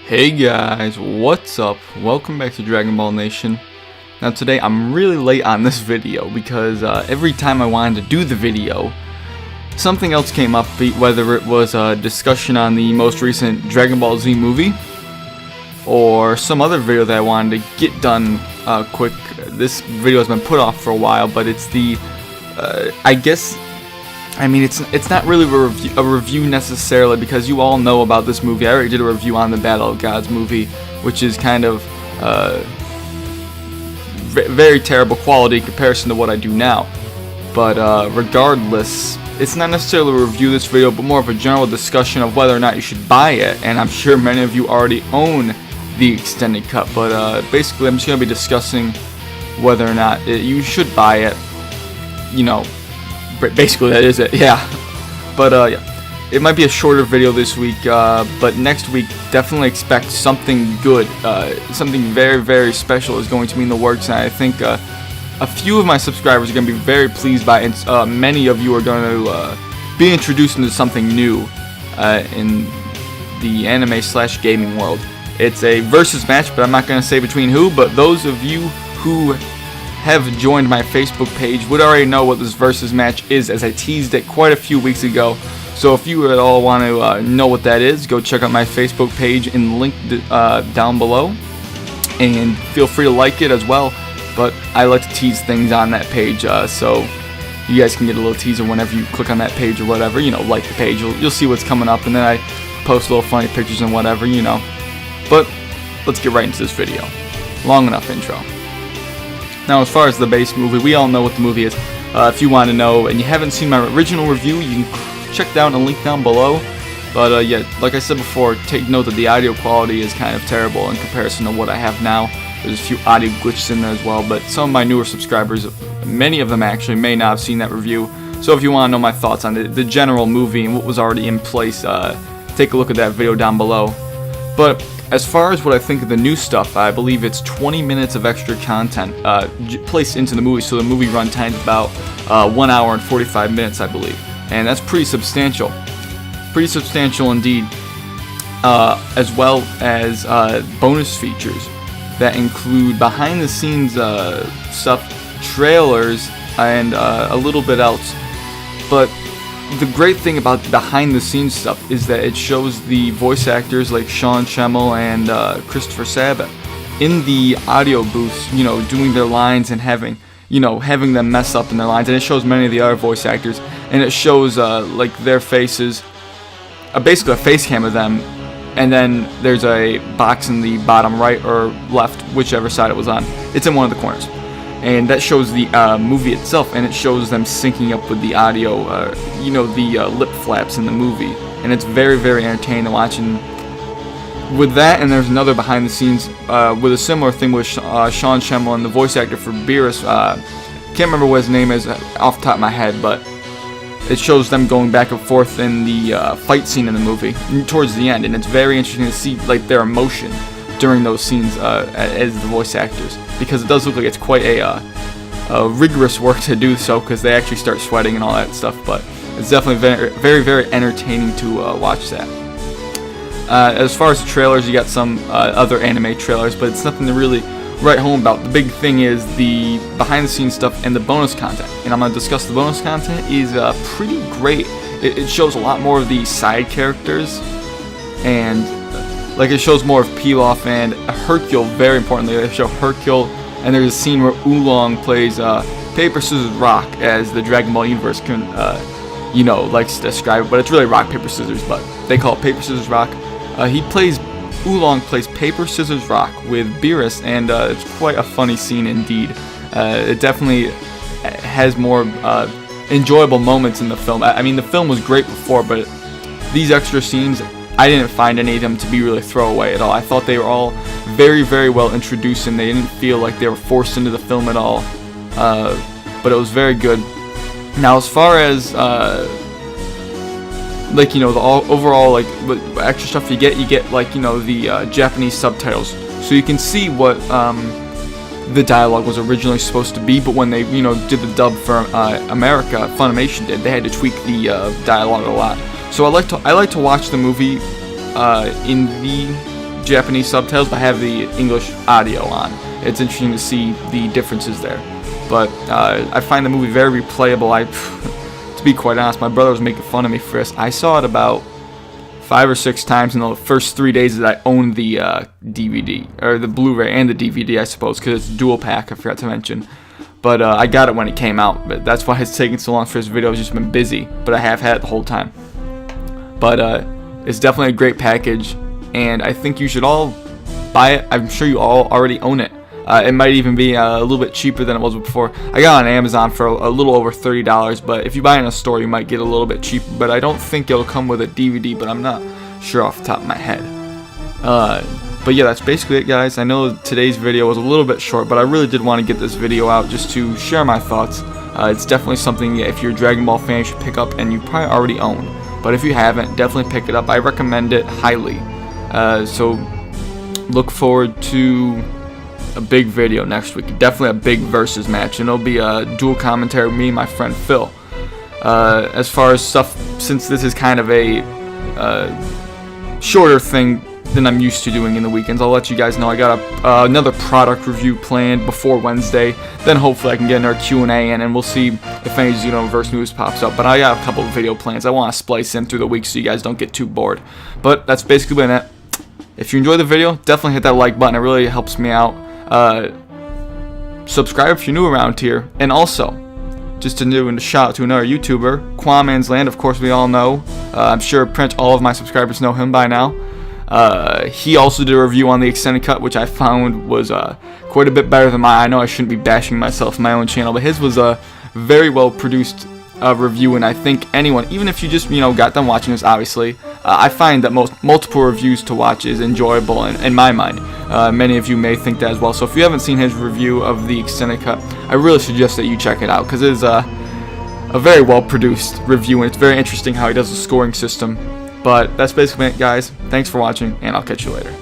Hey guys, what's up? Welcome back to Dragon Ball Nation. Now today I'm really late on this video because every time I wanted to do the video, something else came up, whether it was a discussion on the most recent Dragon Ball Z movie or some other video that I wanted to get done quick. This video has been put off for a while, but it's the, it's not really a review necessarily, because you all know about this movie. I already did a review on the Battle of Gods movie, which is kind of very terrible quality in comparison to what I do now. But regardless, it's not necessarily a review this video, but more of a general discussion of whether or not you should buy it. And I'm sure many of you already own the extended cut, but basically I'm just going to be discussing whether or not you should buy it. You know, basically that is it, yeah. But yeah, it might be a shorter video this week, but next week definitely expect something good. Something very, very special is going to be in the works, and I think a few of my subscribers are going to be very pleased by it, and many of you are going to be introduced into something new in the anime/gaming world. It's a versus match, but I'm not going to say between who, but those of you who have joined my Facebook page would already know what this versus match is, as I teased it quite a few weeks ago. So if you at all want to know what that is, go check out my Facebook page and link down below, and feel free to like it as well. But I like to tease things on that page, so you guys can get a little teaser whenever you click on that page or whatever. You know, like the page, you'll see what's coming up, and then I post little funny pictures and whatever, you know. But let's get right into this video. Long enough intro. Now, as far as the base movie, we all know what the movie is. If you want to know and you haven't seen my original review, you can check down a link down below. But yeah, like I said before, take note that the audio quality is kind of terrible in comparison to what I have now. There's a few audio glitches in there as well, but some of my newer subscribers, many of them actually, may not have seen that review. So if you want to know my thoughts on the general movie and what was already in place, take a look at that video down below. But as far as what I think of the new stuff, I believe it's 20 minutes of extra content placed into the movie, so the movie runtime is about 1 hour and 45 minutes, I believe. And that's pretty substantial. Pretty substantial indeed. As well as bonus features that include behind-the-scenes stuff, trailers, and a little bit else. But the great thing about behind-the-scenes stuff is that it shows the voice actors like Sean Schemmel and Christopher Sabat in the audio booths, you know, doing their lines and having them mess up in their lines. And it shows many of the other voice actors, and it shows like their faces, basically a face cam of them, and then there's a box in the bottom right or left, whichever side it was on. It's in one of the corners. And that shows the movie itself, and it shows them syncing up with the audio, the lip flaps in the movie. And it's very, very entertaining to watch. And with that, and there's another behind the scenes with a similar thing with Sean Schemmel and the voice actor for Beerus. Can't remember what his name is off the top of my head, but it shows them going back and forth in the fight scene in the movie towards the end. And it's very interesting to see like their emotion during those scenes as the voice actors, because it does look like it's quite a rigorous work to do so, because they actually start sweating and all that stuff. But it's definitely very, very, very entertaining to watch that. As far as the trailers, you got some other anime trailers, but it's nothing to really write home about. The big thing is the behind-the-scenes stuff and the bonus content, and I'm going to discuss the bonus content. Is pretty great. It shows a lot more of the side characters, and like it shows more of Pilaf and Hercule. Very importantly, they show Hercule, and there's a scene where Oolong plays paper, scissors, rock, as the Dragon Ball universe can, likes to describe it. But it's really rock, paper, scissors, but they call it paper, scissors, rock. Oolong plays paper, scissors, rock with Beerus, and it's quite a funny scene indeed. It definitely has more enjoyable moments in the film. I mean, the film was great before, but these extra scenes, I didn't find any of them to be really throwaway at all. I thought they were all very, very well introduced, and they didn't feel like they were forced into the film at all. But it was very good. Now, as far as the overall extra stuff you get the Japanese subtitles, so you can see what the dialogue was originally supposed to be. But when they did the dub for America, Funimation did, they had to tweak the dialogue a lot. So I like to watch the movie in the Japanese subtitles, but I have the English audio on. It's interesting to see the differences there. But I find the movie very replayable. To be quite honest, my brother was making fun of me for this. I saw it about 5 or 6 times in the first 3 days that I owned the DVD, or the Blu-ray and the DVD, I suppose, because it's dual pack, I forgot to mention. But I got it when it came out, but that's why it's taking so long for this video. I've just been busy, but I have had it the whole time. But it's definitely a great package, and I think you should all buy it. I'm sure you all already own it. It might even be a little bit cheaper than it was before. I got it on Amazon for a little over $30, but if you buy it in a store, you might get a little bit cheaper. But I don't think it'll come with a DVD, but I'm not sure off the top of my head. But yeah, that's basically it, guys. I know today's video was a little bit short, but I really did want to get this video out just to share my thoughts. It's definitely something that if you're a Dragon Ball fan, you should pick up, and you probably already own. But if you haven't, definitely pick it up. I recommend it highly. So look forward to a big video next week. Definitely a big versus match, and it'll be a dual commentary with me and my friend Phil. As far as stuff, since this is kind of a shorter thing than I'm used to doing in the weekends, I'll let you guys know I got another product review planned before Wednesday. Then hopefully I can get another Q&A in, and we'll see if any Xenoverse news pops up. But I got a couple of video plans I want to splice in through the week so you guys don't get too bored. But that's basically been it. If you enjoyed the video, definitely hit that like button. It really helps me out. Subscribe if you're new around here, and also just to do a shout out to another YouTuber, Quaman's Land. Of course, we all know. I'm sure pretty much all of my subscribers know him by now. He also did a review on the extended cut, which I found was quite a bit better than mine. I know I shouldn't be bashing myself in my own channel, but his was a very well produced review, and I think anyone, even if you just got done watching this, obviously, I find that multiple reviews to watch is enjoyable in my mind. Many of you may think that as well. So if you haven't seen his review of the extended cut, I really suggest that you check it out, because it is a very well produced review, and it's very interesting how he does the scoring system. But that's basically it, guys. Thanks for watching, and I'll catch you later.